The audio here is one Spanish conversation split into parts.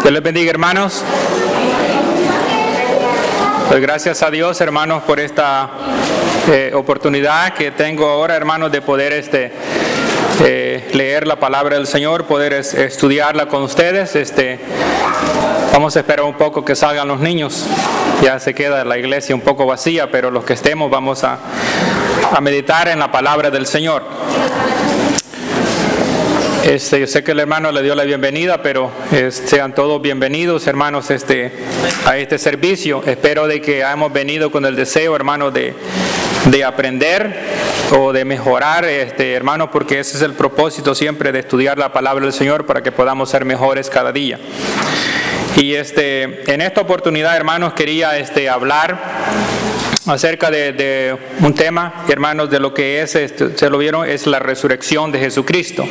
Dios les bendiga, hermanos. Pues gracias a Dios, hermanos, por esta oportunidad que tengo ahora, hermanos, de poder leer la palabra del Señor, poder estudiarla con ustedes. Vamos a esperar un poco que salgan los niños. Ya se queda la iglesia un poco vacía, pero los que estemos vamos a meditar en la palabra del Señor. Yo sé que el hermano le dio la bienvenida, pero sean todos bienvenidos, hermanos, a este servicio. Espero de que hemos venido con el deseo, hermanos, de aprender o de mejorar, hermanos, porque ese es el propósito siempre de estudiar la palabra del Señor para que podamos ser mejores cada día. Y en esta oportunidad, hermanos, quería hablar acerca de un tema, hermanos, de lo que es, se lo vieron, es la resurrección de Jesucristo.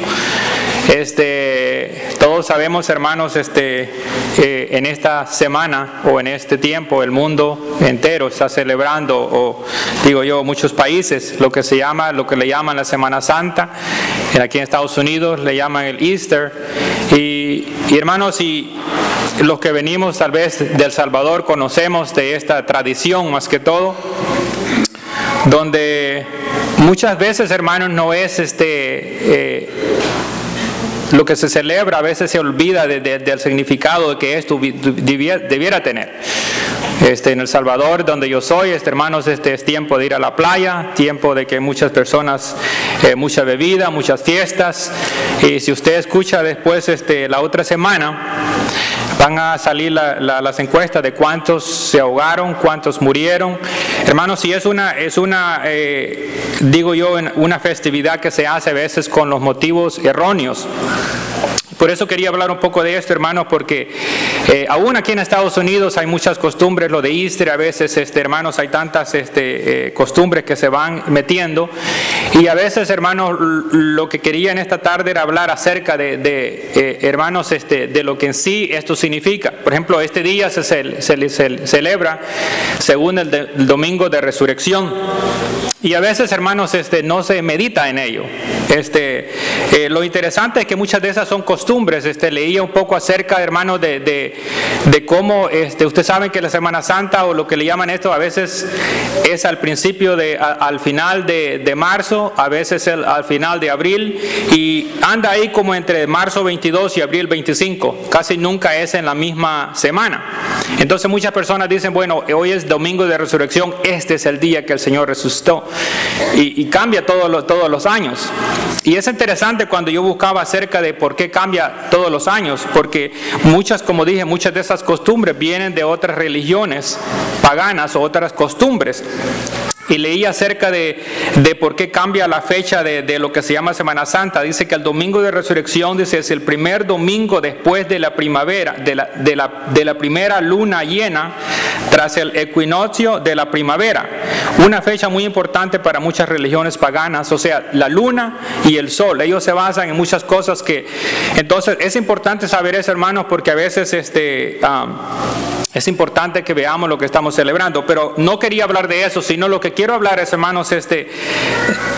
Todos sabemos, hermanos, en esta semana o en este tiempo el mundo entero está celebrando, o digo yo, muchos países, lo que le llaman la Semana Santa. Aquí en Estados Unidos le llaman el Easter. Y hermanos, y los que venimos tal vez de El Salvador conocemos de esta tradición más que todo, donde muchas veces, hermanos, no es lo que se celebra, a veces se olvida del significado que esto debiera tener. En El Salvador, donde yo soy, hermanos, es tiempo de ir a la playa, tiempo de que muchas personas, mucha bebida, muchas fiestas. Y si usted escucha después, la otra semana, van a salir las encuestas de cuántos se ahogaron, cuántos murieron. Hermanos, si es una digo yo, una festividad que se hace a veces con los motivos erróneos. Por eso quería hablar un poco de esto, hermanos, porque aún aquí en Estados Unidos hay muchas costumbres, lo de Easter, a veces, hermanos, hay tantas costumbres que se van metiendo. Y a veces, hermanos, lo que quería en esta tarde era hablar acerca hermanos, de lo que en sí esto significa. Por ejemplo, este día se celebra según el Domingo de Resurrección. Y a veces, hermanos, no se medita en ello. Lo interesante es que muchas de esas son costumbres. Leía un poco acerca, hermanos, de cómo, ustedes saben que la Semana Santa, o lo que le llaman esto, a veces es al principio al final de marzo, a veces al final de abril, y anda ahí como entre marzo 22 y abril 25. Casi nunca es en la misma semana. Entonces muchas personas dicen, bueno, hoy es Domingo de Resurrección, este es el día que el Señor resucitó. Y cambia todos los años. Y es interesante cuando yo buscaba acerca de por qué cambia todos los años, porque como dije, muchas de esas costumbres vienen de otras religiones paganas o otras costumbres. Y leí acerca de por qué cambia la fecha de lo que se llama Semana Santa. Dice que el Domingo de Resurrección, dice, es el primer domingo después de la primavera, de la primera luna llena, tras el equinoccio de la primavera. Una fecha muy importante para muchas religiones paganas, o sea, la luna y el sol. Ellos se basan en muchas cosas entonces es importante saber eso, hermanos, porque a veces es importante que veamos lo que estamos celebrando, pero no quería hablar de eso, sino lo que quiero hablar es, hermanos,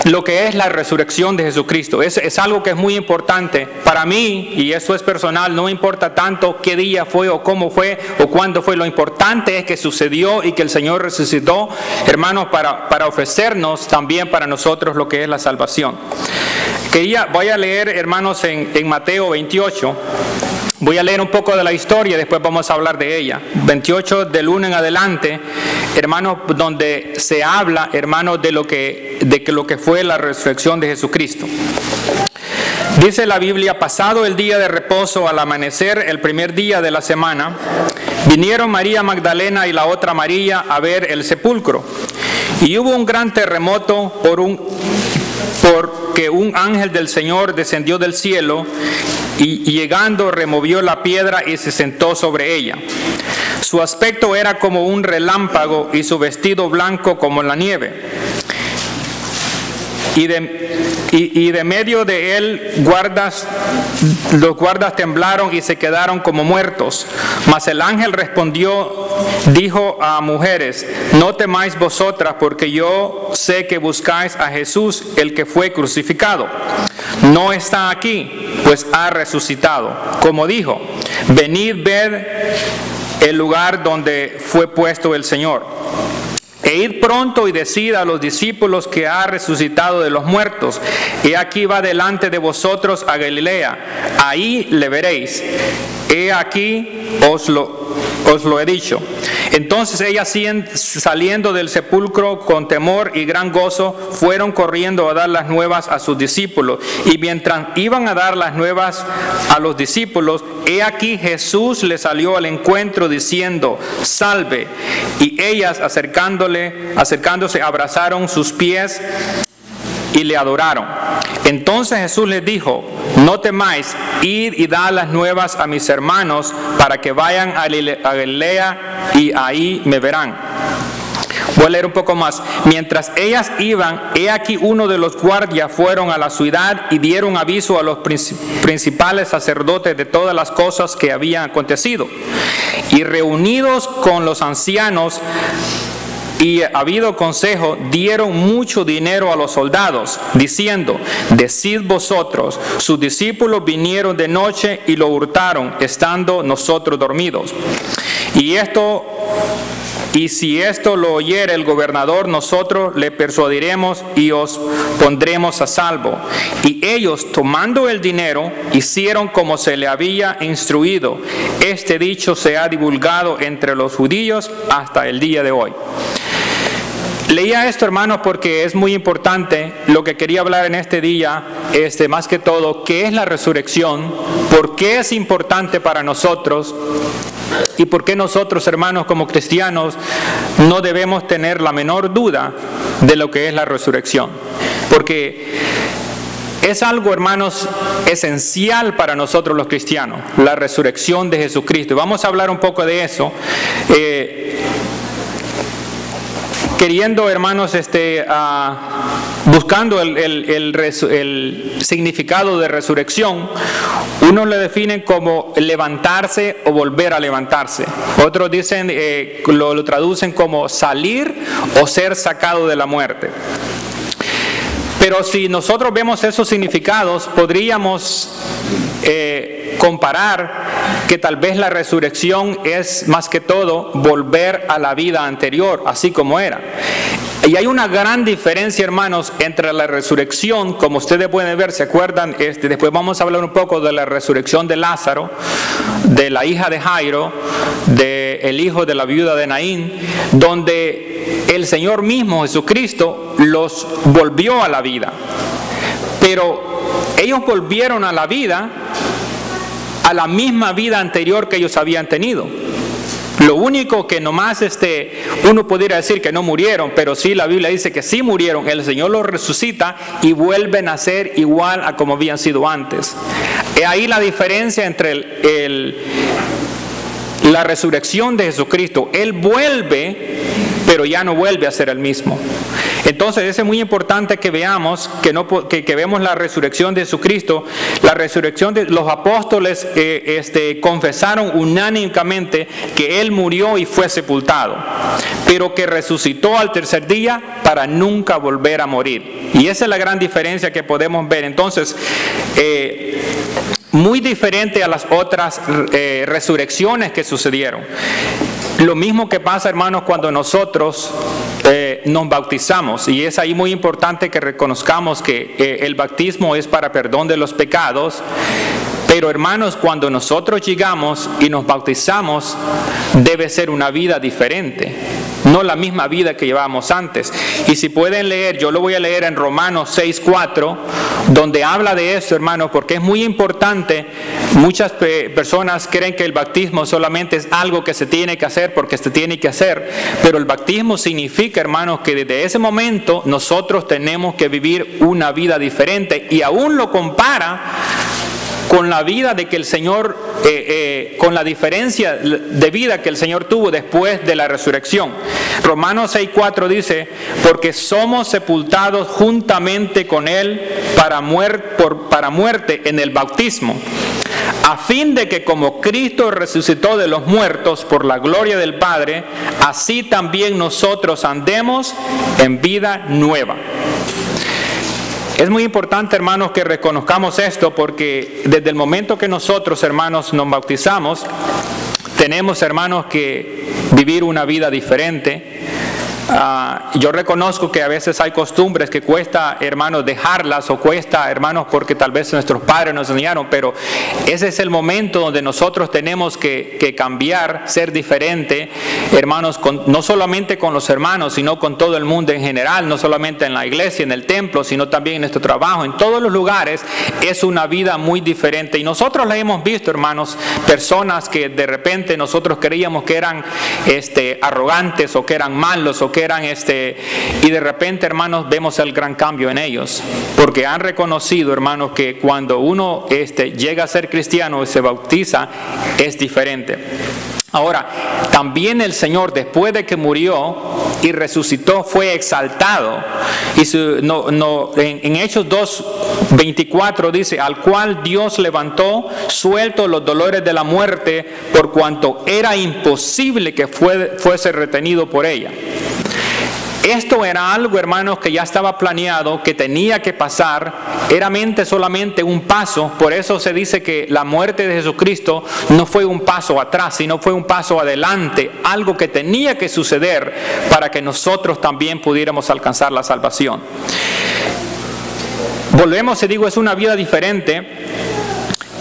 lo que es la resurrección de Jesucristo. Es algo que es muy importante para mí, y eso es personal. No importa tanto qué día fue o cómo fue o cuándo fue. Lo importante es que sucedió y que el Señor resucitó, hermanos, para ofrecernos también para nosotros lo que es la salvación. Voy a leer, hermanos, en Mateo 28. Voy a leer un poco de la historia, después vamos a hablar de ella. 28 del 1 en adelante, hermanos, donde se habla, hermanos, de lo que fue la resurrección de Jesucristo. Dice la Biblia: pasado el día de reposo, al amanecer, el primer día de la semana, vinieron María Magdalena y la otra María a ver el sepulcro. Y hubo un gran terremoto porque un ángel del Señor descendió del cielo y llegando removió la piedra y se sentó sobre ella. Su aspecto era como un relámpago y su vestido blanco como la nieve. Y de medio de él los guardas temblaron y se quedaron como muertos. Mas el ángel respondió, dijo a mujeres: no temáis vosotras, porque yo sé que buscáis a Jesús, el que fue crucificado. no está aquí, pues ha resucitado. Como dijo, venid ver el lugar donde fue puesto el Señor. E id pronto y decid a los discípulos que ha resucitado de los muertos. He aquí va delante de vosotros a Galilea, ahí le veréis. He aquí os lo he dicho. Entonces ellas, saliendo del sepulcro con temor y gran gozo, fueron corriendo a dar las nuevas a sus discípulos. Y mientras iban a dar las nuevas a los discípulos, he aquí Jesús les salió al encuentro diciendo, salve. Y ellas acercándose abrazaron sus pies y le adoraron. Entonces Jesús les dijo, no temáis, id y dad las nuevas a mis hermanos para que vayan a Galilea y ahí me verán. Voy a leer un poco más. Mientras ellas iban, he aquí uno de los guardias fueron a la ciudad y dieron aviso a los principales sacerdotes de todas las cosas que habían acontecido. Y reunidos con los ancianos y habido consejo, dieron mucho dinero a los soldados, diciendo, decid vosotros, sus discípulos vinieron de noche y lo hurtaron, estando nosotros dormidos. Y si esto lo oyere el gobernador, nosotros le persuadiremos y os pondremos a salvo. Y ellos, tomando el dinero, hicieron como se le había instruido. Este dicho se ha divulgado entre los judíos hasta el día de hoy. Leía esto, hermanos, porque es muy importante. Lo que quería hablar en este día, más que todo, ¿qué es la resurrección? ¿Por qué es importante para nosotros? ¿Y por qué nosotros, hermanos, como cristianos, no debemos tener la menor duda de lo que es la resurrección? Porque es algo, hermanos, esencial para nosotros los cristianos, la resurrección de Jesucristo. Y vamos a hablar un poco de eso. Queriendo, hermanos, buscando el significado de resurrección, unos lo definen como levantarse o volver a levantarse. Otros dicen, lo traducen como salir o ser sacado de la muerte. Pero si nosotros vemos esos significados, podríamos comparar que tal vez la resurrección es más que todo volver a la vida anterior, así como era. Y hay una gran diferencia, hermanos, entre la resurrección, como ustedes pueden ver, ¿se acuerdan? Después vamos a hablar un poco de la resurrección de Lázaro, de la hija de Jairo, del hijo de la viuda de Naín, donde el Señor mismo, Jesucristo, los volvió a la vida. Pero ellos volvieron a la vida, a la misma vida anterior que ellos habían tenido. Lo único que nomás uno pudiera decir que no murieron, pero sí la Biblia dice que sí murieron. El Señor los resucita y vuelven a ser igual a como habían sido antes. Es ahí la diferencia entre la resurrección de Jesucristo. Él vuelve, pero ya no vuelve a ser el mismo. Entonces es muy importante que veamos, que vemos la resurrección de Jesucristo. La resurrección de los apóstoles confesaron unánimemente que Él murió y fue sepultado, pero que resucitó al tercer día para nunca volver a morir. Y esa es la gran diferencia que podemos ver. Entonces, muy diferente a las otras resurrecciones que sucedieron. Lo mismo que pasa, hermanos, cuando nosotros nos bautizamos, y es ahí muy importante que reconozcamos que el bautismo es para perdón de los pecados. Pero, hermanos, cuando nosotros llegamos y nos bautizamos, debe ser una vida diferente, no la misma vida que llevábamos antes. Y si pueden leer, yo lo voy a leer en Romanos 6:4, donde habla de eso, hermanos, porque es muy importante. Muchas personas creen que el bautismo solamente es algo que se tiene que hacer porque se tiene que hacer, pero el bautismo significa, hermanos, que desde ese momento nosotros tenemos que vivir una vida diferente, y aún lo compara con la vida de que el Señor, con la diferencia de vida que el Señor tuvo después de la resurrección. Romanos 6:4 dice, porque somos sepultados juntamente con Él para muerte en el bautismo, a fin de que como Cristo resucitó de los muertos por la gloria del Padre, así también nosotros andemos en vida nueva. Es muy importante, hermanos, que reconozcamos esto, porque desde el momento que nosotros, hermanos, nos bautizamos, tenemos, hermanos, que vivir una vida diferente. Yo reconozco que a veces hay costumbres que cuesta, hermanos, dejarlas, o cuesta, hermanos, porque tal vez nuestros padres nos enseñaron, pero ese es el momento donde nosotros tenemos que cambiar, ser diferente, hermanos, no solamente con los hermanos, sino con todo el mundo en general, no solamente en la iglesia, en el templo, sino también en nuestro trabajo, en todos los lugares. Es una vida muy diferente, y nosotros la hemos visto, hermanos, personas que de repente nosotros creíamos que eran arrogantes, o que eran malos, o que eran y de repente, hermanos, vemos el gran cambio en ellos, porque han reconocido, hermanos, que cuando uno llega a ser cristiano y se bautiza, es diferente. Ahora, también el Señor, después de que murió y resucitó, fue exaltado. Y en Hechos 2:24 dice: al cual Dios levantó, suelto los dolores de la muerte, por cuanto era imposible que fuese retenido por ella. Esto era algo, hermanos, que ya estaba planeado, que tenía que pasar, era solamente un paso. Por eso se dice que la muerte de Jesucristo no fue un paso atrás, sino fue un paso adelante, algo que tenía que suceder para que nosotros también pudiéramos alcanzar la salvación. Volvemos, es una vida diferente,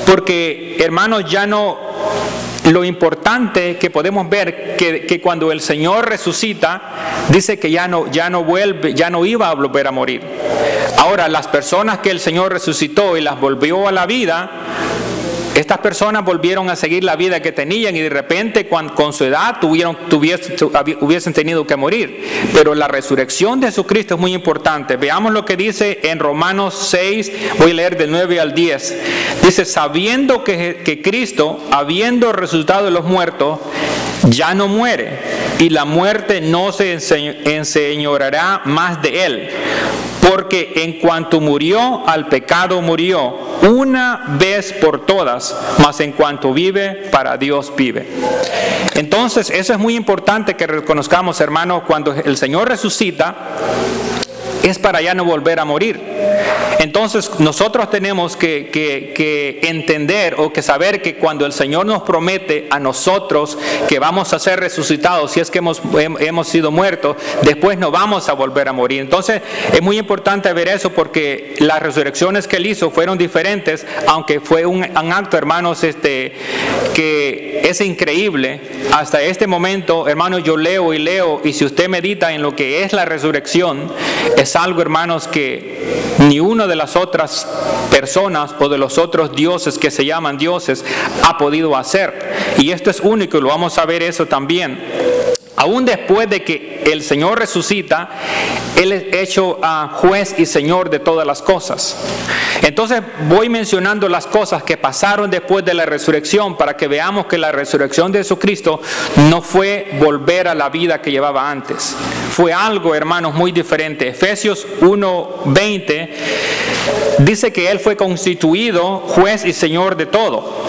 porque, hermanos, ya no... Lo importante que podemos ver que cuando el Señor resucita, dice que ya no iba a volver a morir. Ahora, las personas que el Señor resucitó y las volvió a la vida, estas personas volvieron a seguir la vida que tenían, y de repente con su edad hubiesen tenido que morir. Pero la resurrección de Jesucristo es muy importante. Veamos lo que dice en Romanos 6, voy a leer del 9 al 10. Dice: sabiendo que Cristo, habiendo resucitado de los muertos, ya no muere, y la muerte no se enseñoreará más de él. Porque en cuanto murió, al pecado murió una vez por todas, mas en cuanto vive, para Dios vive. Entonces, eso es muy importante que reconozcamos, hermanos. Cuando el Señor resucita, es para ya no volver a morir. Entonces nosotros tenemos que entender, o que saber, que cuando el Señor nos promete a nosotros que vamos a ser resucitados, si es que hemos sido muertos, después no vamos a volver a morir. Entonces es muy importante ver eso, porque las resurrecciones que Él hizo fueron diferentes, aunque fue un acto, hermanos, que es increíble. Hasta este momento, hermanos, yo leo, y si usted medita en lo que es la resurrección, es algo, hermanos, que ni una de las otras personas o de los otros dioses que se llaman dioses ha podido hacer. Y esto es único, y lo vamos a ver eso también. Aún después de que el Señor resucita, Él es hecho juez y Señor de todas las cosas. Entonces voy mencionando las cosas que pasaron después de la resurrección, para que veamos que la resurrección de Jesucristo no fue volver a la vida que llevaba antes. Fue algo, hermanos, muy diferente. Efesios 1:20 dice que Él fue constituido juez y Señor de todo.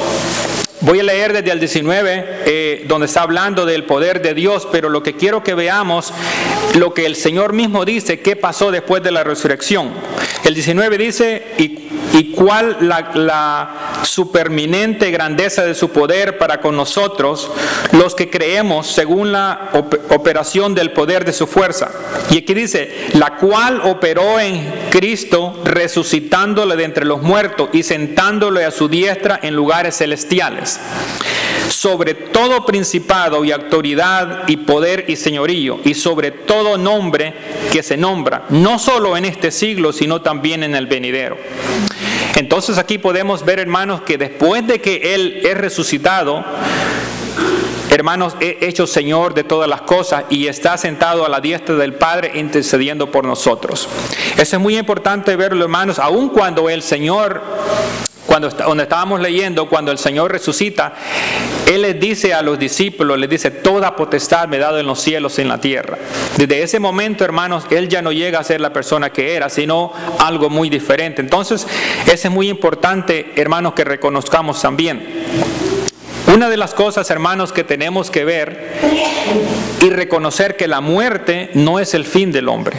Voy a leer desde el 19, donde está hablando del poder de Dios, pero lo que quiero que veamos, lo que el Señor mismo dice, qué pasó después de la resurrección. El 19 dice: y cuál la superminente grandeza de su poder para con nosotros, los que creemos, según la operación del poder de su fuerza. Y aquí dice: la cual operó en Cristo, resucitándole de entre los muertos y sentándole a su diestra en lugares celestiales, sobre todo principado y autoridad y poder y señorío, y sobre todo nombre que se nombra, no solo en este siglo, sino también en el venidero. Entonces aquí podemos ver, hermanos, que después de que Él es resucitado, hermanos, es hecho Señor de todas las cosas, y está sentado a la diestra del Padre intercediendo por nosotros. Eso es muy importante verlo, hermanos. Aun cuando el Señor, donde estábamos leyendo, cuando el Señor resucita, Él les dice a los discípulos, les dice: toda potestad me he dado en los cielos y en la tierra. Desde ese momento, hermanos, Él ya no llega a ser la persona que era, sino algo muy diferente. Entonces, eso es muy importante, hermanos, que reconozcamos también. Una de las cosas, hermanos, que tenemos que ver y reconocer, que la muerte no es el fin del hombre.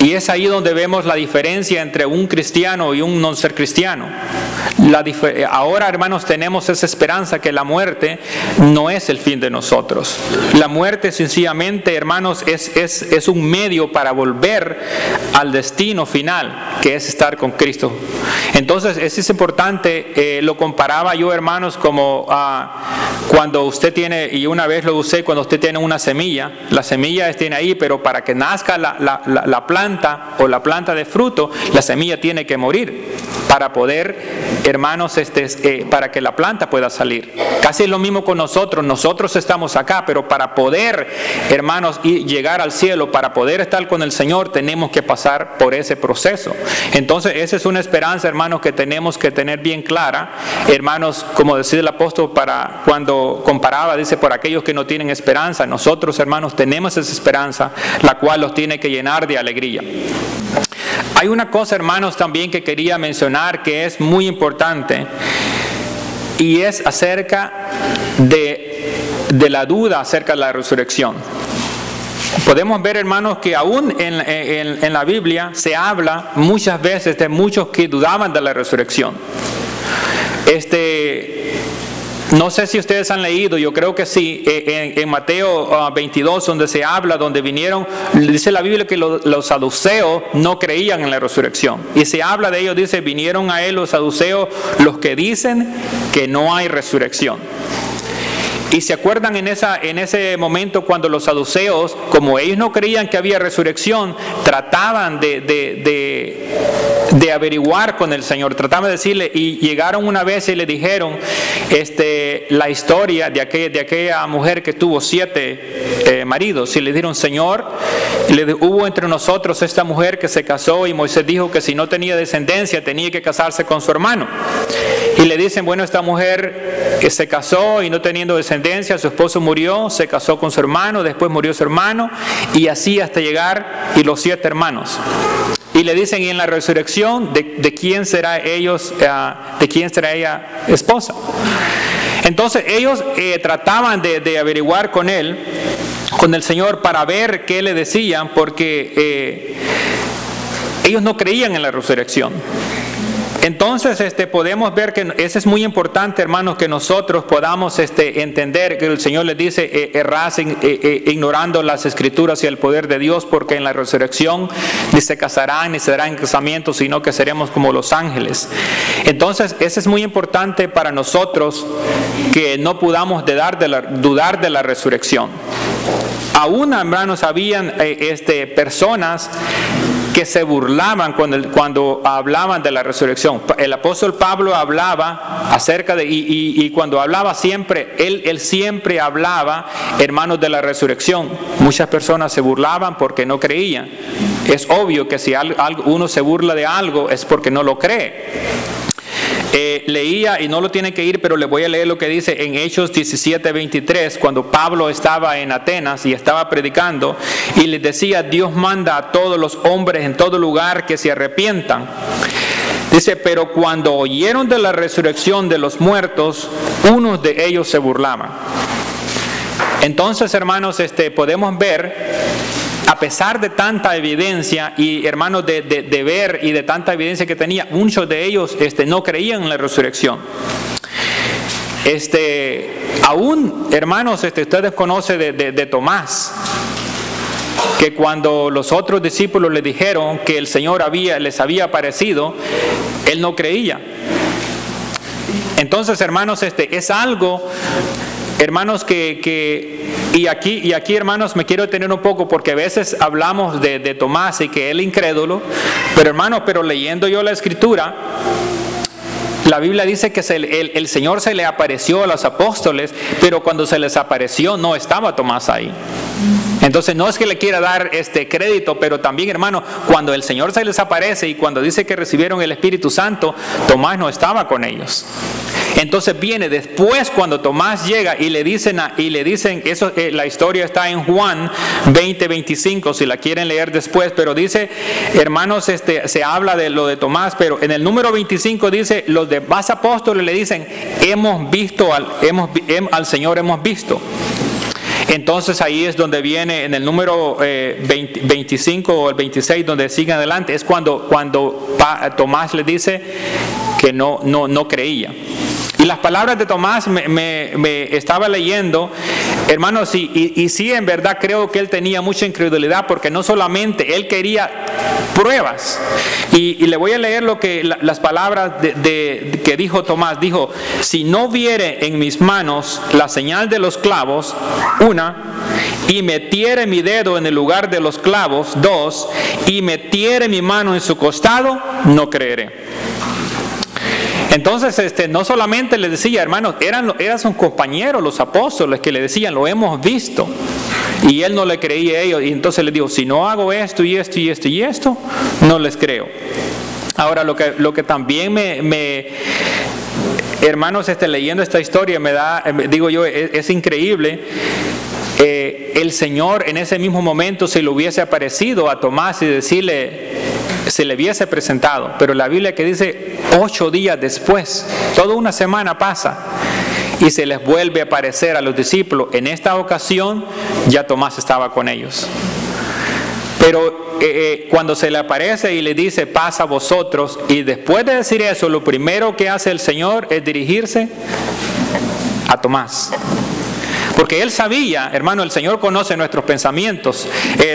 Y es ahí donde vemos la diferencia entre un cristiano y un no ser cristiano. Ahora, hermanos, tenemos esa esperanza que la muerte no es el fin de nosotros. La muerte sencillamente, hermanos, es un medio para volver al destino final, que es estar con Cristo. Entonces, eso es importante. Lo comparaba yo, hermanos, como cuando usted tiene, y una vez lo usé, cuando usted tiene una semilla. La semilla tiene ahí, pero para que nazca la planta o la planta de fruto, la semilla tiene que morir para poder, hermanos, para que la planta pueda salir. Casi es lo mismo con nosotros. Nosotros estamos acá, pero para poder, hermanos, llegar al cielo, para poder estar con el Señor, tenemos que pasar por ese proceso. Entonces, esa es una esperanza, hermanos, que tenemos que tener bien clara. Hermanos, como decía el apóstol cuando comparaba, dice, por aquellos que no tienen esperanza. Nosotros, hermanos, tenemos esa esperanza, la cual los tiene que llenar de alegría. Hay una cosa, hermanos, también que quería mencionar que es muy importante, y es acerca de la duda acerca de la resurrección. Podemos ver, hermanos, que aún en la Biblia se habla muchas veces de muchos que dudaban de la resurrección. No sé si ustedes han leído, yo creo que sí, en Mateo 22, donde se habla, donde vinieron, dice la Biblia que los saduceos no creían en la resurrección. Y se habla de ellos, dice, vinieron a él los saduceos, los que dicen que no hay resurrección. Y se acuerdan en ese momento cuando los saduceos, como ellos no creían que había resurrección, trataban de averiguar con el Señor, trataban de decirle, y llegaron una vez y le dijeron la historia de aquella mujer que tuvo 7 maridos, y le dijeron, Señor, hubo entre nosotros esta mujer que se casó, y Moisés dijo que si no tenía descendencia tenía que casarse con su hermano. Y le dicen, bueno, esta mujer que se casó y no teniendo descendencia, su esposo murió, se casó con su hermano, después murió su hermano, y así hasta llegar y los 7 hermanos. Y le dicen, y en la resurrección, ¿de quién será de quién será ella esposa? Entonces ellos trataban de averiguar con él, con el Señor, para ver qué le decían, porque ellos no creían en la resurrección. Entonces podemos ver que eso es muy importante, hermanos, que nosotros podamos entender que el Señor les dice, errás ignorando las Escrituras y el poder de Dios, porque en la resurrección ni se casarán ni se darán en casamiento, sino que seremos como los ángeles. Entonces eso es muy importante para nosotros, que no podamos dudar de la resurrección. Aún, hermanos, habían personas que se burlaban cuando hablaban de la resurrección. El apóstol Pablo hablaba acerca y cuando hablaba siempre, él siempre hablaba, hermanos, de la resurrección. Muchas personas se burlaban porque no creían. Es obvio que si uno se burla de algo es porque no lo cree. Leía, y no lo tiene que ir, pero le voy a leer lo que dice en Hechos 17:23, cuando Pablo estaba en Atenas y estaba predicando, y les decía, Dios manda a todos los hombres en todo lugar que se arrepientan. Dice, pero cuando oyeron de la resurrección de los muertos, unos de ellos se burlaban. Entonces, hermanos, podemos ver, a pesar de tanta evidencia, y hermanos, de ver y de tanta evidencia que tenía, muchos de ellos no creían en la resurrección. Aún, hermanos, ustedes conocen de Tomás, que cuando los otros discípulos le dijeron que el Señor les había aparecido, él no creía. Entonces, hermanos, es algo, hermanos, y aquí, hermanos, me quiero detener un poco, porque a veces hablamos de Tomás y que él incrédulo, pero hermanos, leyendo yo la Escritura, la Biblia dice que el Señor se le apareció a los apóstoles, pero cuando se les apareció no estaba Tomás ahí. Entonces no es que le quiera dar crédito, pero también, hermano, cuando el Señor se les aparece y cuando dice que recibieron el Espíritu Santo, Tomás no estaba con ellos. Entonces viene después, cuando Tomás llega y le dicen eso, la historia está en Juan 20:25, si la quieren leer después, pero dice, hermanos, se habla de lo de Tomás, pero en el número 25 dice, los demás apóstoles le dicen, al Señor hemos visto. Entonces ahí es donde viene en el número 25 o el 26, donde sigue adelante, es cuando Tomás le dice que no creía. Y las palabras de Tomás me estaba leyendo, hermanos, y sí, en verdad creo que él tenía mucha incredulidad, porque no solamente él quería pruebas. Y le voy a leer las palabras que dijo Tomás. Dijo: si no viere en mis manos la señal de los clavos, 1, y metiere mi dedo en el lugar de los clavos, 2, y metiere mi mano en su costado, no creeré. Entonces, no solamente les decía, hermanos, eran sus compañeros, los apóstoles, que le decían, lo hemos visto. Y él no le creía a ellos. Y entonces les dijo, si no hago esto y esto y esto y esto, no les creo. Ahora, lo que también hermanos, leyendo esta historia, digo yo, es increíble. El Señor en ese mismo momento se le hubiese aparecido a Tomás y decirle, se le hubiese presentado, pero la Biblia que dice 8 días después, toda una semana pasa y se les vuelve a aparecer a los discípulos. En esta ocasión ya Tomás estaba con ellos, pero cuando se le aparece y le dice, pasa vosotros, y después de decir eso, lo primero que hace el Señor es dirigirse a Tomás. Porque él sabía, hermano, el Señor conoce nuestros pensamientos.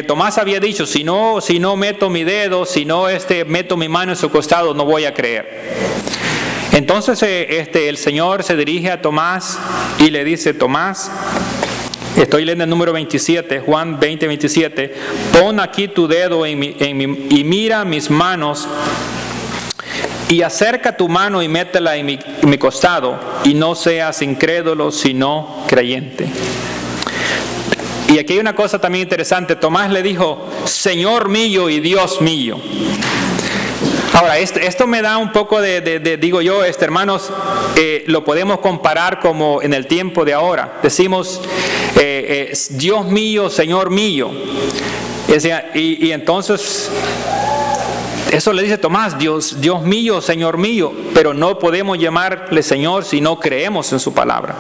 Tomás había dicho, si no meto mi dedo, si no meto mi mano en su costado, no voy a creer. Entonces el Señor se dirige a Tomás y le dice, Tomás, estoy leyendo el número 27, Juan 20, 27, pon aquí tu dedo y mira mis manos, y acerca tu mano y métela en mi costado, y no seas incrédulo, sino creyente. Y aquí hay una cosa también interesante. Tomás le dijo, Señor mío y Dios mío. Ahora, esto me da un poco digo yo, hermanos, lo podemos comparar como en el tiempo de ahora. Decimos, Dios mío, Señor mío. Y entonces, eso le dice Tomás, Dios mío, Señor mío, pero no podemos llamarle Señor si no creemos en su palabra.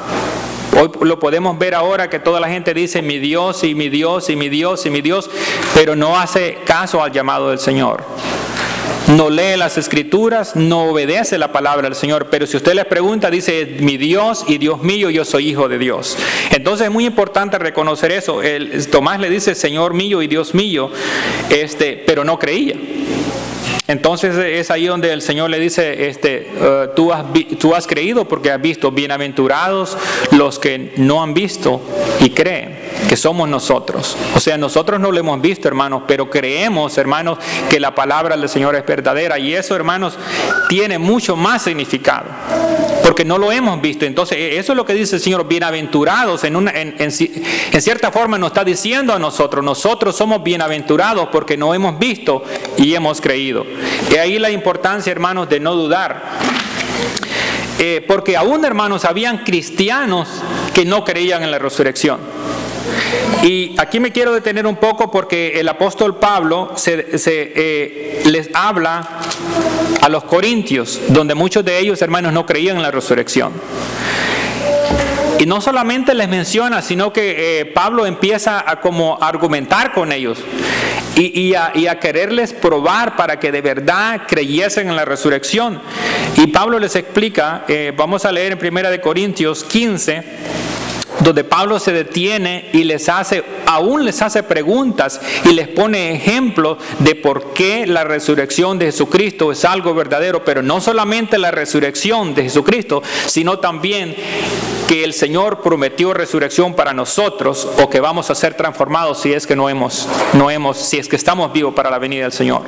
Hoy lo podemos ver ahora que toda la gente dice mi Dios y mi Dios y mi Dios y mi Dios, pero no hace caso al llamado del Señor. No lee las Escrituras, no obedece la palabra del Señor. Pero si usted les pregunta, dice mi Dios y Dios mío, yo soy hijo de Dios. Entonces es muy importante reconocer eso. Tomás le dice Señor mío y Dios mío, pero no creía. Entonces es ahí donde el Señor le dice, tú has creído porque has visto. Bienaventurados los que no han visto y creen, que somos nosotros. O sea, nosotros no lo hemos visto, hermanos, pero creemos, hermanos, que la palabra del Señor es verdadera. Y eso, hermanos, tiene mucho más significado, porque no lo hemos visto. Entonces eso es lo que dice el Señor, bienaventurados. En cierta forma nos está diciendo a nosotros somos bienaventurados porque no hemos visto y hemos creído. Y ahí la importancia, hermanos, de no dudar. Porque aún, hermanos, habían cristianos que no creían en la resurrección. Y aquí me quiero detener un poco porque el apóstol Pablo les habla a los corintios, donde muchos de ellos, hermanos, no creían en la resurrección. Y no solamente les menciona, sino que Pablo empieza a como argumentar con ellos y a quererles probar para que de verdad creyesen en la resurrección. Y Pablo les explica, vamos a leer en 1 Corintios 15, donde Pablo se detiene y aún les hace preguntas y les pone ejemplos de por qué la resurrección de Jesucristo es algo verdadero, pero no solamente la resurrección de Jesucristo, sino también que el Señor prometió resurrección para nosotros, o que vamos a ser transformados si es que si es que estamos vivos para la venida del Señor.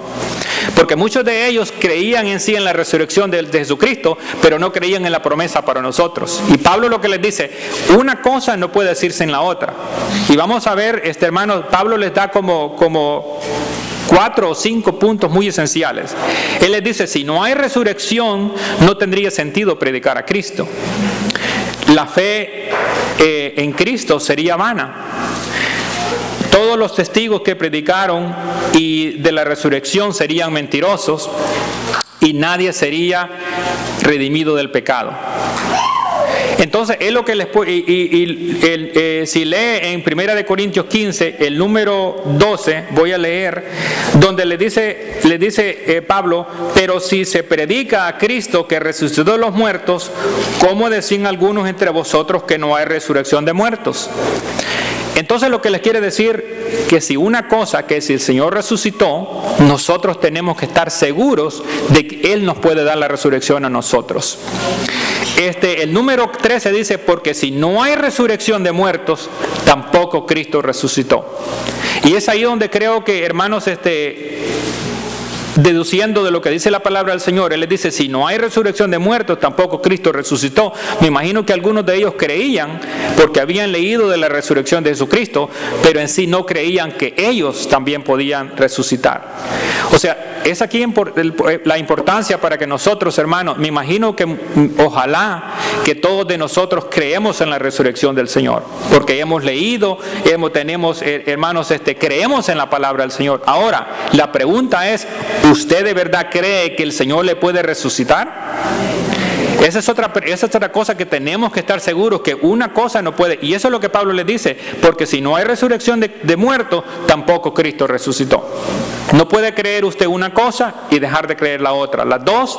Porque muchos de ellos creían en sí en la resurrección de Jesucristo, pero no creían en la promesa para nosotros. Y Pablo lo que les dice, una cosa no puede decirse en la otra. Y vamos a ver, hermano, Pablo les da como 4 o 5 puntos muy esenciales. Él les dice, si no hay resurrección, no tendría sentido predicar a Cristo. La fe en Cristo sería vana. Todos los testigos que predicaron y de la resurrección serían mentirosos y nadie sería redimido del pecado. Entonces, es lo que les si lee en 1 Corintios 15, el número 12, voy a leer, donde le dice Pablo, pero si se predica a Cristo que resucitó de los muertos, ¿cómo decían algunos entre vosotros que no hay resurrección de muertos? Entonces lo que les quiere decir que si el Señor resucitó, nosotros tenemos que estar seguros de que Él nos puede dar la resurrección a nosotros. El número 13 dice, porque si no hay resurrección de muertos, tampoco Cristo resucitó. Y es ahí donde creo que, hermanos, deduciendo de lo que dice la palabra del Señor, Él les dice, si no hay resurrección de muertos, tampoco Cristo resucitó. Me imagino que algunos de ellos creían, porque habían leído de la resurrección de Jesucristo, pero en sí no creían que ellos también podían resucitar. O sea, es aquí la importancia para que nosotros, hermanos, me imagino que ojalá que todos de nosotros creemos en la resurrección del Señor, porque hemos leído, hermanos, creemos en la palabra del Señor. Ahora, la pregunta es, ¿usted de verdad cree que el Señor le puede resucitar? Esa es otra cosa que tenemos que estar seguros, que una cosa no puede, y eso es lo que Pablo le dice, porque si no hay resurrección de muertos, tampoco Cristo resucitó. No puede creer usted una cosa y dejar de creer la otra. Las dos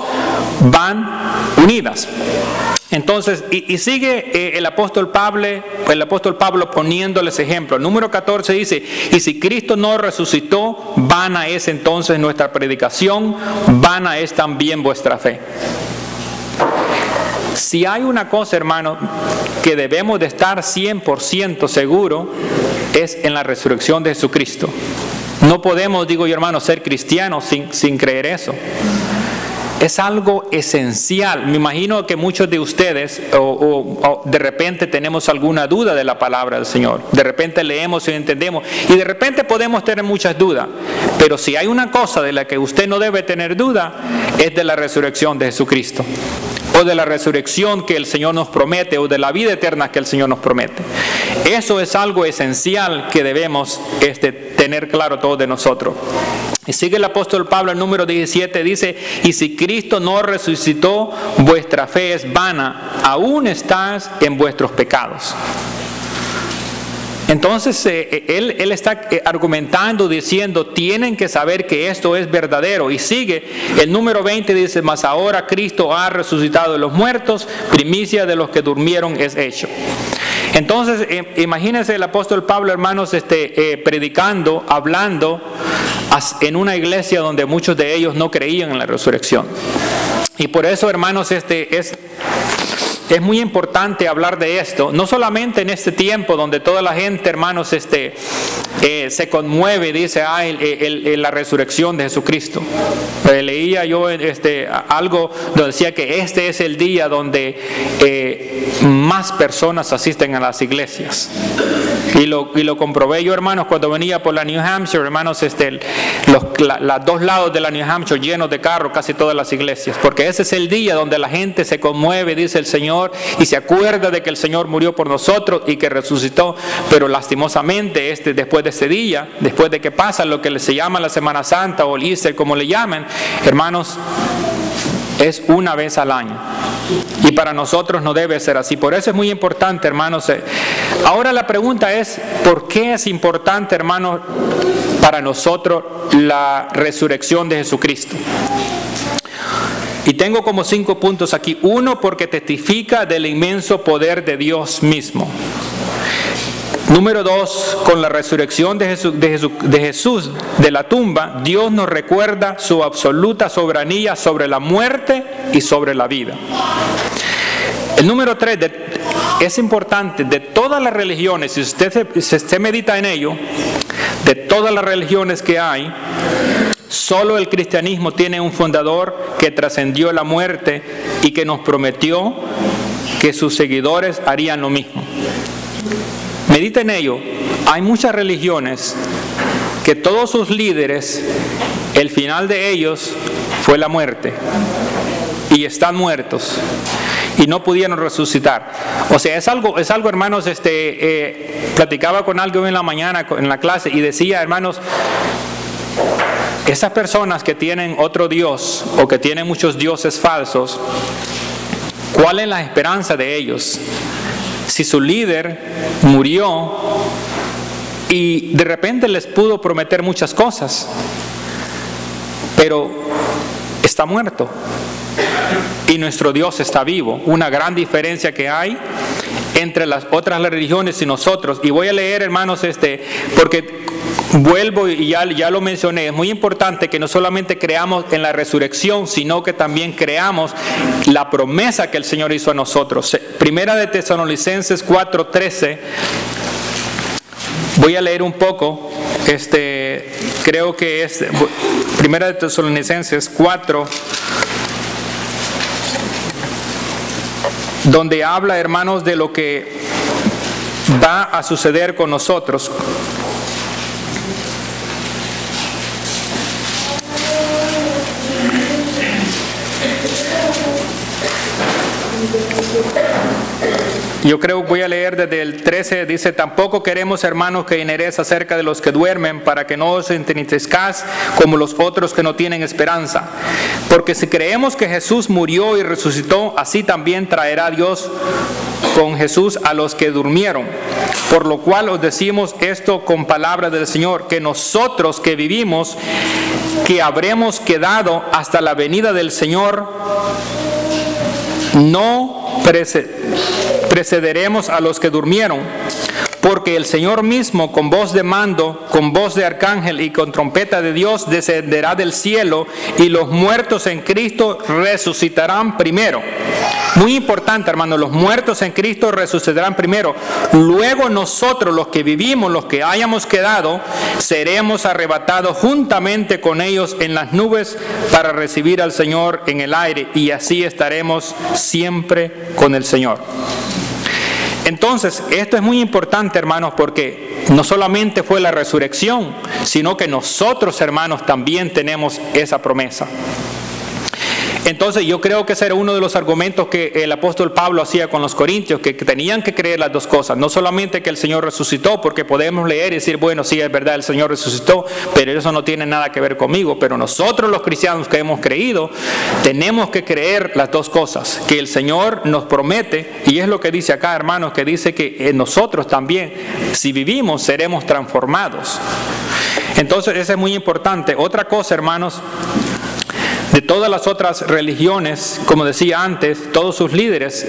van unidas. Entonces, y sigue el apóstol Pablo poniéndoles ejemplo. El número 14 dice, y si Cristo no resucitó, vana es entonces nuestra predicación, vana es también vuestra fe. Si hay una cosa, hermano, que debemos de estar 100% seguros, es en la resurrección de Jesucristo. No podemos, digo yo, hermano, ser cristianos sin creer eso. Es algo esencial. Me imagino que muchos de ustedes o de repente tenemos alguna duda de la palabra del Señor. De repente leemos y entendemos. Y de repente podemos tener muchas dudas. Pero si hay una cosa de la que usted no debe tener duda, es de la resurrección de Jesucristo. O de la resurrección que el Señor nos promete, o de la vida eterna que el Señor nos promete. Eso es algo esencial que debemos tener claro todos de nosotros. Y sigue el apóstol Pablo, el número 17, dice, y si Cristo no resucitó, vuestra fe es vana, aún estás en vuestros pecados. Entonces él está argumentando, diciendo, tienen que saber que esto es verdadero. Y sigue, el número 20 dice, mas ahora Cristo ha resucitado de los muertos, primicia de los que durmieron es hecho. Entonces, imagínense el apóstol Pablo, hermanos, predicando, hablando en una iglesia donde muchos de ellos no creían en la resurrección. Y por eso, hermanos, es muy importante hablar de esto, no solamente en este tiempo donde toda la gente, hermanos, se conmueve, dice, la resurrección de Jesucristo. Leía yo algo donde decía que este es el día donde más personas asisten a las iglesias. Y lo comprobé yo, hermanos, cuando venía por la New Hampshire, hermanos, los dos lados de la New Hampshire llenos de carros, casi todas las iglesias, porque ese es el día donde la gente se conmueve, dice el Señor, y se acuerda de que el Señor murió por nosotros y que resucitó. Pero lastimosamente después de ese día, después de que pasa lo que se llama la Semana Santa o el Easter, como le llaman, hermanos, es una vez al año. Y para nosotros no debe ser así. Por eso es muy importante, hermanos. Ahora la pregunta es, ¿por qué es importante, hermanos, para nosotros la resurrección de Jesucristo? Y tengo como 5 puntos aquí. 1, porque testifica del inmenso poder de Dios mismo. Número 2, con la resurrección de Jesús de la tumba, Dios nos recuerda su absoluta soberanía sobre la muerte y sobre la vida. El número 3, es importante, de todas las religiones, si usted medita en ello, de todas las religiones que hay, solo el cristianismo tiene un fundador que trascendió la muerte y que nos prometió que sus seguidores harían lo mismo. Medita en ello. Hay muchas religiones que todos sus líderes, el final de ellos fue la muerte. Y están muertos. Y no pudieron resucitar. O sea, es algo hermanos, platicaba con alguien en la mañana en la clase y decía, hermanos, esas personas que tienen otro Dios o que tienen muchos dioses falsos, ¿Cuál es la esperanza de ellos? Si su líder murió y de repente les pudo prometer muchas cosas, pero está muerto y nuestro Dios está vivo. Una gran diferencia que hay entre las otras religiones y nosotros. Y voy a leer, hermanos, porque vuelvo y ya lo mencioné, es muy importante que no solamente creamos en la resurrección, sino que también creamos la promesa que el Señor hizo a nosotros. Primera de Tesalonicenses 4:13, voy a leer un poco, creo que es Primera de Tesalonicenses 4, donde habla, hermanos, de lo que va a suceder con nosotros. Yo creo que voy a leer desde el 13, dice: tampoco queremos, hermanos, que ignoréis acerca de los que duermen, para que no os entristezcáis como los otros que no tienen esperanza. Porque si creemos que Jesús murió y resucitó, así también traerá Dios con Jesús a los que durmieron. Por lo cual os decimos esto con palabra del Señor, que nosotros que vivimos, que habremos quedado hasta la venida del Señor, no precederemos a los que durmieron, porque el Señor mismo, con voz de mando, con voz de arcángel y con trompeta de Dios, descenderá del cielo, y los muertos en Cristo resucitarán primero. Muy importante, hermano, los muertos en Cristo resucitarán primero. Luego nosotros, los que vivimos, los que hayamos quedado, seremos arrebatados juntamente con ellos en las nubes para recibir al Señor en el aire, y así estaremos siempre con el Señor. Entonces, esto es muy importante, hermanos, porque no solamente fue la resurrección, sino que nosotros, hermanos, también tenemos esa promesa. Entonces yo creo que ese era uno de los argumentos que el apóstol Pablo hacía con los corintios, que tenían que creer las dos cosas, no solamente que el Señor resucitó, porque podemos leer y decir, bueno, sí, es verdad, el Señor resucitó, pero eso no tiene nada que ver conmigo. Pero nosotros los cristianos que hemos creído, tenemos que creer las dos cosas, que el Señor nos promete, y es lo que dice acá, hermanos, que dice que nosotros también, si vivimos, seremos transformados. Entonces eso es muy importante. Otra cosa, hermanos, de todas las otras religiones, como decía antes, todos sus líderes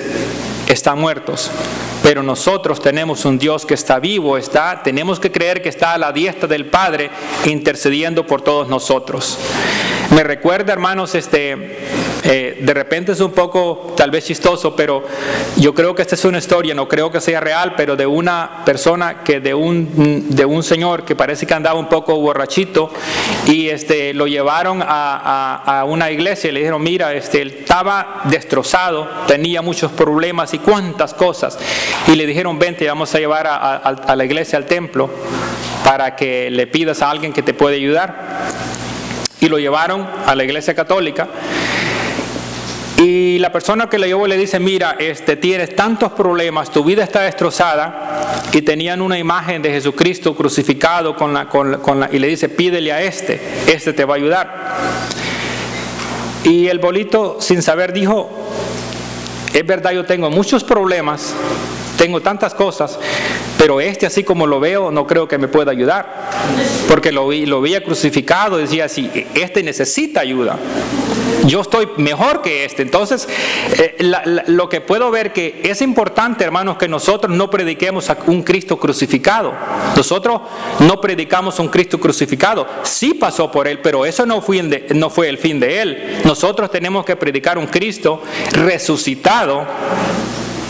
están muertos. Pero nosotros tenemos un Dios que está vivo, tenemos que creer que está a la diestra del Padre intercediendo por todos nosotros. Me recuerda, hermanos, de repente es un poco tal vez chistoso, pero yo creo que esta es una historia, no creo que sea real, pero de una persona de un señor que parece que andaba un poco borrachito, y lo llevaron a una iglesia y le dijeron, mira, él estaba destrozado, tenía muchos problemas y cuántas cosas, y le dijeron, vente, vamos a llevar a la iglesia, al templo, para que le pidas a alguien que te puede ayudar. Y lo llevaron a la iglesia católica, y la persona que le llevó le dice, mira, tienes tantos problemas, tu vida está destrozada, y tenían una imagen de Jesucristo crucificado y le dice, pídele a este te va a ayudar. Y el bolito, sin saber, dijo, es verdad, yo tengo muchos problemas, tengo tantas cosas, pero así como lo veo, no creo que me pueda ayudar, porque lo veía crucificado, decía, sí, necesita ayuda, yo estoy mejor que Entonces, lo que puedo ver que es importante, hermanos, que nosotros no prediquemos a un Cristo crucificado. Nosotros no predicamos un Cristo crucificado. Sí pasó por Él, pero eso no fue el fin de Él. Nosotros tenemos que predicar un Cristo resucitado,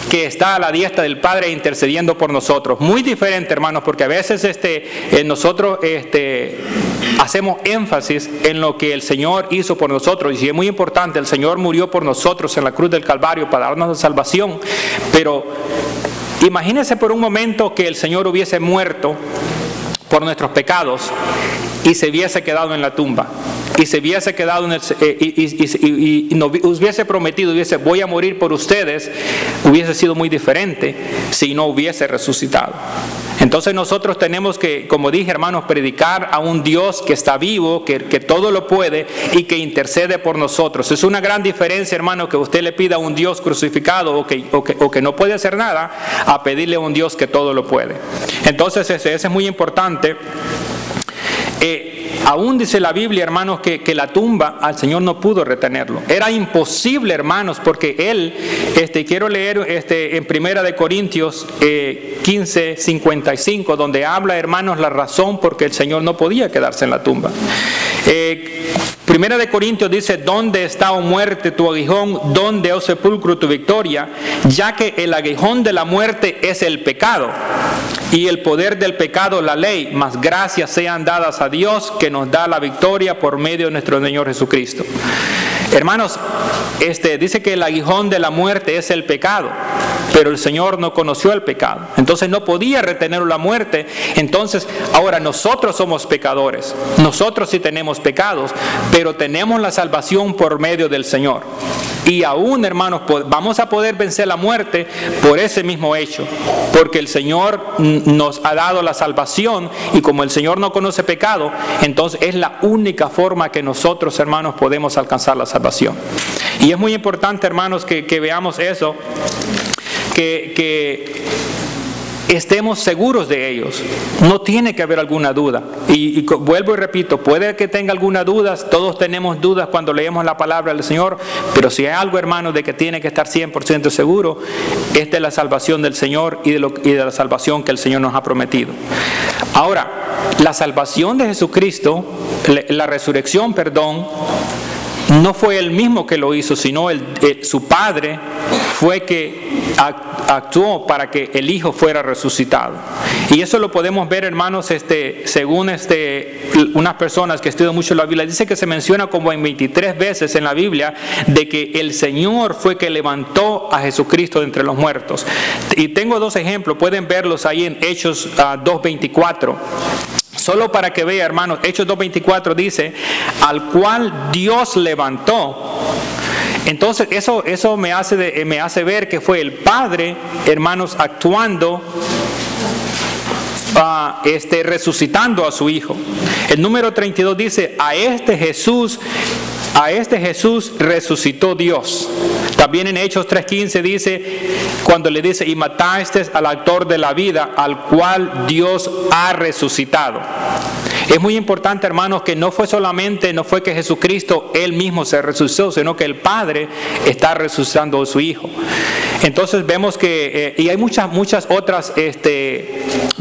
que está a la diestra del Padre intercediendo por nosotros. Muy diferente, hermanos, porque a veces nosotros hacemos énfasis en lo que el Señor hizo por nosotros, y sí es muy importante, el Señor murió por nosotros en la cruz del Calvario para darnos la salvación, pero imagínense por un momento que el Señor hubiese muerto por nuestros pecados y se hubiese quedado en la tumba, y se hubiese quedado y nos hubiese prometido, voy a morir por ustedes. Hubiese sido muy diferente si no hubiese resucitado. Entonces nosotros tenemos que, como dije, hermanos, predicar a un Dios que está vivo, que todo lo puede y que intercede por nosotros. Es una gran diferencia, hermano, que usted le pida a un Dios crucificado o que no puede hacer nada, a pedirle a un Dios que todo lo puede. Entonces ese es muy importante. Aún dice la Biblia, hermanos, que la tumba al Señor no pudo retenerlo. Era imposible, hermanos, porque Él, quiero leer en 1 de Corintios 15, 55, donde habla, hermanos, la razón por que el Señor no podía quedarse en la tumba. 1 de Corintios dice: ¿dónde está, oh muerte, tu aguijón? ¿Dónde, oh sepulcro, tu victoria? Ya que el aguijón de la muerte es el pecado, y el poder del pecado la ley, mas gracias sean dadas a Dios que nos da la victoria por medio de nuestro Señor Jesucristo. Hermanos, dice que el aguijón de la muerte es el pecado, pero el Señor no conoció el pecado, entonces no podía retener la muerte. Entonces, ahora nosotros somos pecadores, nosotros sí tenemos pecados, pero tenemos la salvación por medio del Señor. Y aún, hermanos, vamos a poder vencer la muerte por ese mismo hecho, porque el Señor nos ha dado la salvación, y como el Señor no conoce pecado, entonces es la única forma que nosotros, hermanos, podemos alcanzar la salvación. Y es muy importante, hermanos, que veamos eso, que estemos seguros de ellos. No tiene que haber alguna duda. Y vuelvo y repito, puede que tenga alguna duda, todos tenemos dudas cuando leemos la palabra del Señor, pero si hay algo, hermano, de que tiene que estar 100% seguro, es de la salvación del Señor y de la salvación que el Señor nos ha prometido. Ahora, la salvación de Jesucristo, la resurrección, no fue él mismo que lo hizo, sino su Padre fue que actuó para que el Hijo fuera resucitado. Y eso lo podemos ver, hermanos, según unas personas que estudian mucho la Biblia, dice que se menciona como en 23 veces en la Biblia de que el Señor fue que levantó a Jesucristo de entre los muertos. Y tengo dos ejemplos, pueden verlos ahí en Hechos 2:24. Solo para que vea, hermanos, Hechos 2:24 dice: al cual Dios levantó. Entonces eso me hace ver que fue el Padre, hermanos, actuando, resucitando a su Hijo. El número 32 dice: a este Jesús resucitó Dios. También en Hechos 3:15 dice, cuando le dice: y mataste al autor de la vida, al cual Dios ha resucitado. Es muy importante, hermanos, que no fue que Jesucristo Él mismo se resucitó, sino que el Padre está resucitando a su Hijo. Entonces vemos que, y hay muchas otras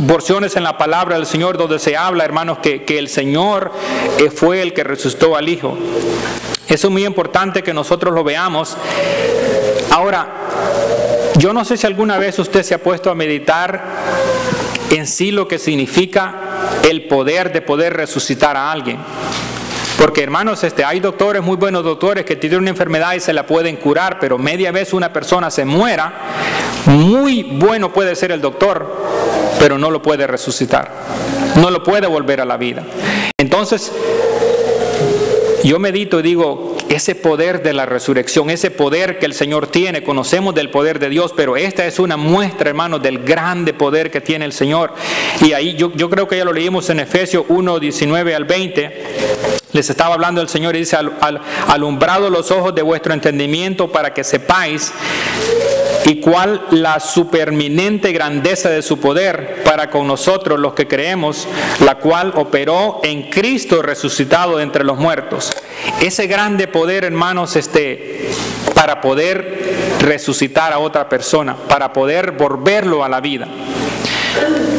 porciones en la palabra del Señor donde se habla, hermanos, que el Señor fue el que resucitó al Hijo. Eso es muy importante que nosotros lo veamos. Ahora, yo no sé si alguna vez usted se ha puesto a meditar en sí lo que significa el poder de poder resucitar a alguien. Porque, hermanos, hay doctores, muy buenos doctores, que tienen una enfermedad y se la pueden curar, pero media vez una persona se muera, muy bueno puede ser el doctor, pero no lo puede resucitar, no lo puede volver a la vida. Entonces, yo medito y digo, ese poder de la resurrección, ese poder que el Señor tiene, conocemos del poder de Dios, pero esta es una muestra, hermanos, del grande poder que tiene el Señor. Y ahí yo creo que ya lo leímos en Efesios 1:19 al 20. Les estaba hablando el Señor y dice: alumbrado los ojos de vuestro entendimiento para que sepáis y cuál la supereminente grandeza de su poder para con nosotros los que creemos, la cual operó en Cristo resucitado de entre los muertos. Ese grande poder, hermanos, para poder resucitar a otra persona, para poder volverlo a la vida.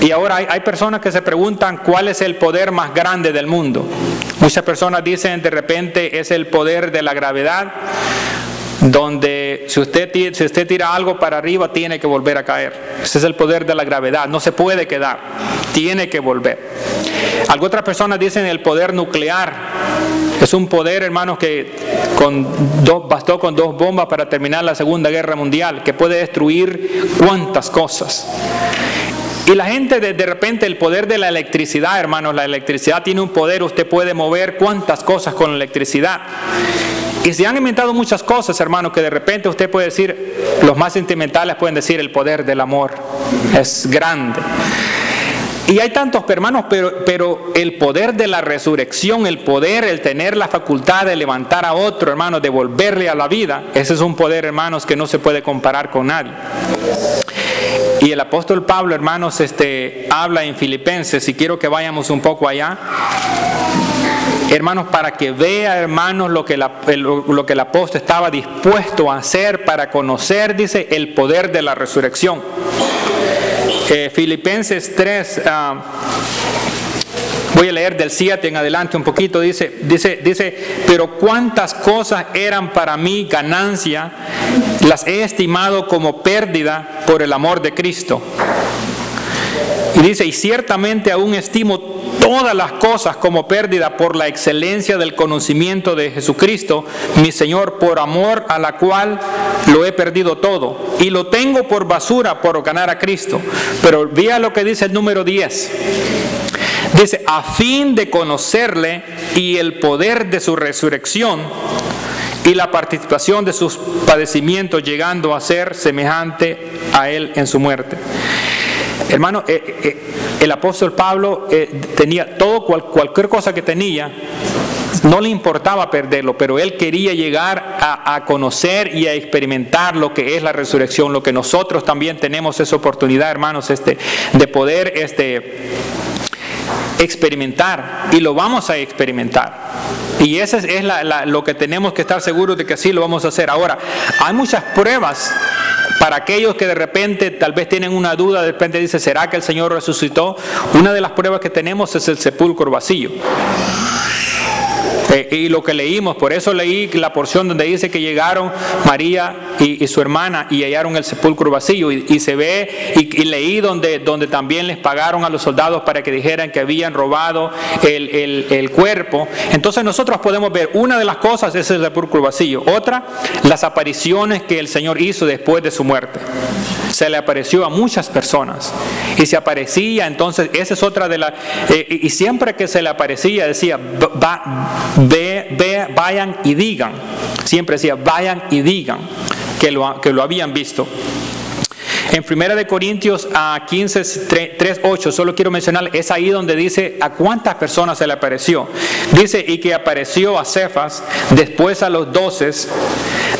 Y ahora hay personas que se preguntan cuál es el poder más grande del mundo. Muchas personas dicen de repente es el poder de la gravedad, donde si usted tira algo para arriba tiene que volver a caer. Ese es el poder de la gravedad, no se puede quedar, tiene que volver. Algunas personas dicen el poder nuclear. Es un poder, hermanos, que bastó con 2 bombas para terminar la Segunda Guerra Mundial, que puede destruir cuántas cosas. Y la gente de repente, el poder de la electricidad, hermanos, la electricidad tiene un poder, usted puede mover cuántas cosas con la electricidad. Y se han inventado muchas cosas, hermanos, que de repente usted puede decir, los más sentimentales pueden decir el poder del amor, es grande. Y hay tantos hermanos, pero el poder de la resurrección, el tener la facultad de levantar a otro, hermano, de volverle a la vida, ese es un poder, hermanos, que no se puede comparar con nadie. Y el apóstol Pablo, hermanos, habla en Filipenses, y quiero que vayamos un poco allá, hermanos, para que vea, hermanos, lo que el apóstol estaba dispuesto a hacer para conocer, dice, el poder de la resurrección. Filipenses 3, voy a leer del 7 en adelante un poquito, dice, pero cuántas cosas eran para mí ganancia, las he estimado como pérdida por el amor de Cristo. Y dice, y ciertamente aún estimo todas las cosas como pérdida por la excelencia del conocimiento de Jesucristo, mi Señor, por amor a la cual lo he perdido todo. Y lo tengo por basura por ganar a Cristo. Pero vea lo que dice el número 10. Dice, a fin de conocerle y el poder de su resurrección y la participación de sus padecimientos, llegando a ser semejante a él en su muerte. Hermano, el apóstol Pablo tenía todo, cualquier cosa que tenía, no le importaba perderlo, pero él quería llegar a conocer y a experimentar lo que es la resurrección, lo que nosotros también tenemos esa oportunidad, hermanos, de poder experimentar, y lo vamos a experimentar. Y eso es lo que tenemos que estar seguros de que sí lo vamos a hacer. Ahora, hay muchas pruebas para aquellos que de repente tal vez tienen una duda, de repente dice, ¿será que el Señor resucitó? Una de las pruebas que tenemos es el sepulcro vacío. Y lo que leímos, por eso leí la porción donde dice que llegaron María y su hermana y hallaron el sepulcro vacío, y se ve, y leí donde también les pagaron a los soldados para que dijeran que habían robado el cuerpo. Entonces nosotros podemos ver, una de las cosas es el sepulcro vacío, otra, las apariciones que el Señor hizo después de su muerte. Se le apareció a muchas personas y se aparecía, entonces esa es otra de las, y siempre que se le aparecía decía, vayan y digan, siempre decía, vayan y digan que lo habían visto. En 1 Corintios 15, 3, 8, solo quiero mencionar, es ahí donde dice a cuántas personas se le apareció. Dice, y que apareció a Cefas, después a los 12,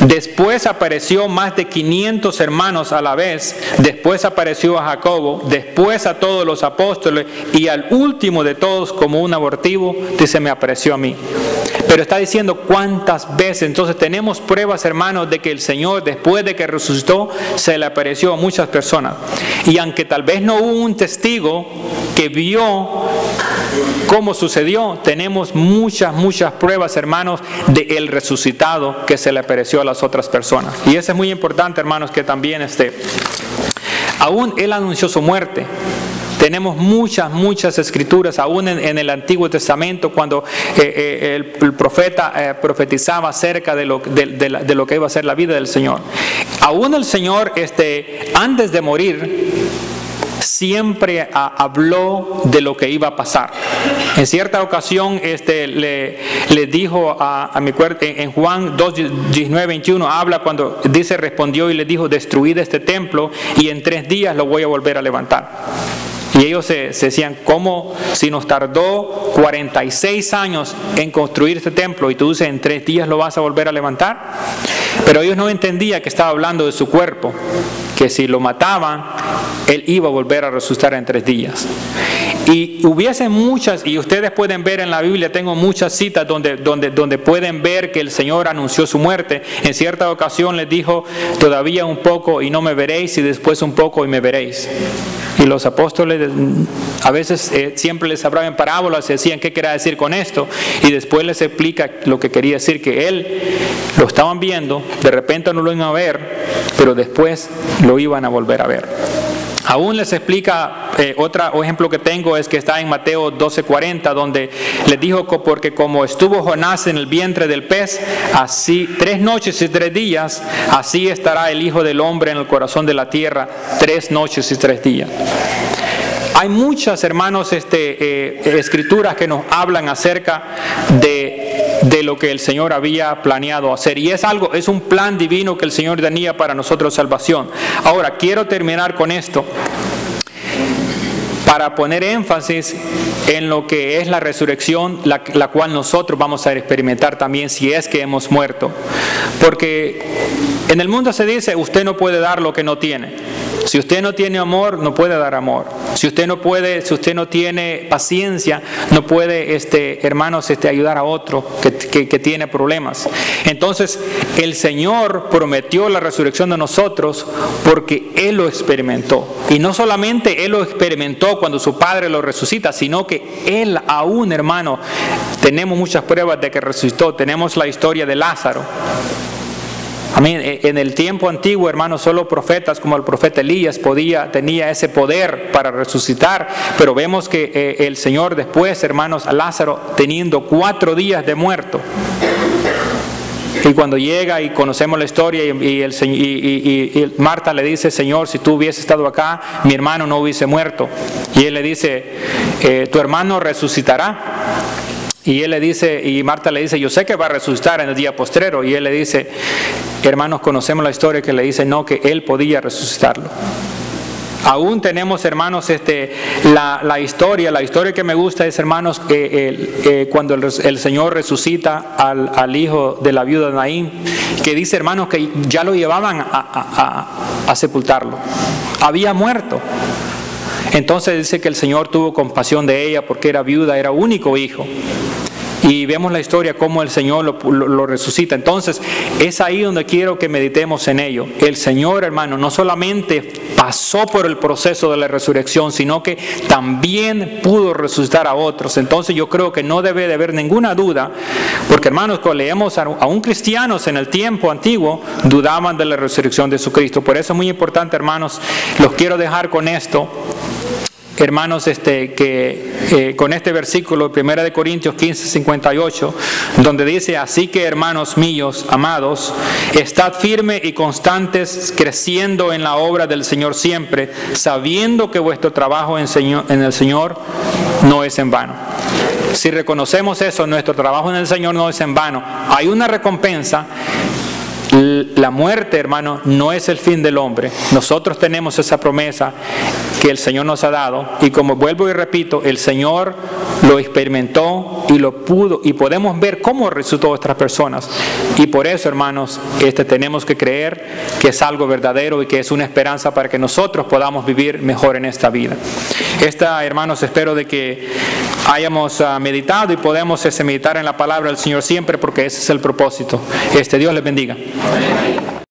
después apareció más de 500 hermanos a la vez, después apareció a Jacobo, después a todos los apóstoles, y al último de todos, como un abortivo, dice, me apareció a mí. Pero está diciendo cuántas veces. Entonces tenemos pruebas, hermanos, de que el Señor, después de que resucitó, se le apareció a muchas personas. Y aunque tal vez no hubo un testigo que vio cómo sucedió, tenemos muchas pruebas, hermanos, de el resucitado que se le apareció a las otras personas. Y eso es muy importante, hermanos, que también aún él anunció su muerte. Tenemos muchas escrituras, aún en el Antiguo Testamento, cuando el profeta profetizaba acerca de lo que iba a ser la vida del Señor. Aún el Señor, antes de morir, siempre habló de lo que iba a pasar. En cierta ocasión le dijo en Juan 2:19, 21, habla cuando dice, respondió y le dijo, destruid este templo y en 3 días lo voy a volver a levantar. Y ellos se decían, ¿cómo si nos tardó 46 años en construir este templo y tú dices en 3 días lo vas a volver a levantar? Pero ellos no entendían que estaba hablando de su cuerpo, que si lo mataban, él iba a volver a resucitar en 3 días. Y hubiese muchas, y ustedes pueden ver en la Biblia, tengo muchas citas donde pueden ver que el Señor anunció su muerte. En cierta ocasión les dijo, todavía un poco y no me veréis, y después un poco y me veréis. Y los apóstoles a veces siempre les hablaban en parábolas y decían, ¿qué quería decir con esto? Y después les explica lo que quería decir, que él lo estaban viendo, de repente no lo iban a ver, pero después lo iban a volver a ver. Aún les explica, otro ejemplo que tengo es que está en Mateo 12:40, donde les dijo, porque como estuvo Jonás en el vientre del pez, así 3 noches y 3 días, así estará el Hijo del Hombre en el corazón de la tierra 3 noches y 3 días. Hay muchas, hermanos, escrituras que nos hablan acerca de lo que el Señor había planeado hacer, y es un plan divino que el Señor tenía para nosotros, salvación. Ahora quiero terminar con esto. para poner énfasis en lo que es la resurrección, la cual nosotros vamos a experimentar también si es que hemos muerto. Porque en el mundo se dice, usted no puede dar lo que no tiene. Si usted no tiene amor, no puede dar amor. Si usted no tiene paciencia, no puede, hermanos, ayudar a otro que tiene problemas. Entonces, el Señor prometió la resurrección de nosotros porque Él lo experimentó. Y no solamente Él lo experimentó cuando su Padre lo resucita, sino que Él aún, hermano, tenemos muchas pruebas de que resucitó. Tenemos la historia de Lázaro. Amén. En el tiempo antiguo, hermanos, solo profetas como el profeta Elías tenía ese poder para resucitar, pero vemos que el Señor después, hermanos, a Lázaro teniendo 4 días de muerto. Y cuando llega y conocemos la historia y Marta le dice, Señor, si tú hubieses estado acá, mi hermano no hubiese muerto. Y él le dice, tu hermano resucitará. Y Marta le dice, yo sé que va a resucitar en el día postrero. Y él le dice, hermanos, conocemos la historia que le dice, no, que él podía resucitarlo. Aún tenemos, hermanos, la historia que me gusta es, hermanos, cuando el Señor resucita al hijo de la viuda de Naín, que dice, hermanos, que ya lo llevaban a sepultarlo. Había muerto. Entonces dice que el Señor tuvo compasión de ella porque era viuda, era único hijo. Y vemos la historia cómo el Señor lo resucita. Entonces, es ahí donde quiero que meditemos en ello. El Señor, hermano, no solamente pasó por el proceso de la resurrección, sino que también pudo resucitar a otros. Entonces, yo creo que no debe de haber ninguna duda, porque, hermanos, cuando leemos aún cristianos en el tiempo antiguo, dudaban de la resurrección de Jesucristo. Por eso es muy importante, hermanos, los quiero dejar con esto. Hermanos, con este versículo, 1 Corintios 15:58, donde dice, así que, hermanos míos, amados, estad firmes y constantes, creciendo en la obra del Señor siempre, sabiendo que vuestro trabajo en el Señor no es en vano. Si reconocemos eso, nuestro trabajo en el Señor no es en vano. Hay una recompensa. La muerte, hermano, no es el fin del hombre. Nosotros tenemos esa promesa que el Señor nos ha dado, y como vuelvo y repito, el Señor lo experimentó y lo pudo, y podemos ver cómo resucitó a otras personas. Y por eso, hermanos, tenemos que creer que es algo verdadero y que es una esperanza para que nosotros podamos vivir mejor en esta vida. Hermanos, espero de que hayamos meditado y podemos meditar en la palabra del Señor siempre, porque ese es el propósito. Dios les bendiga.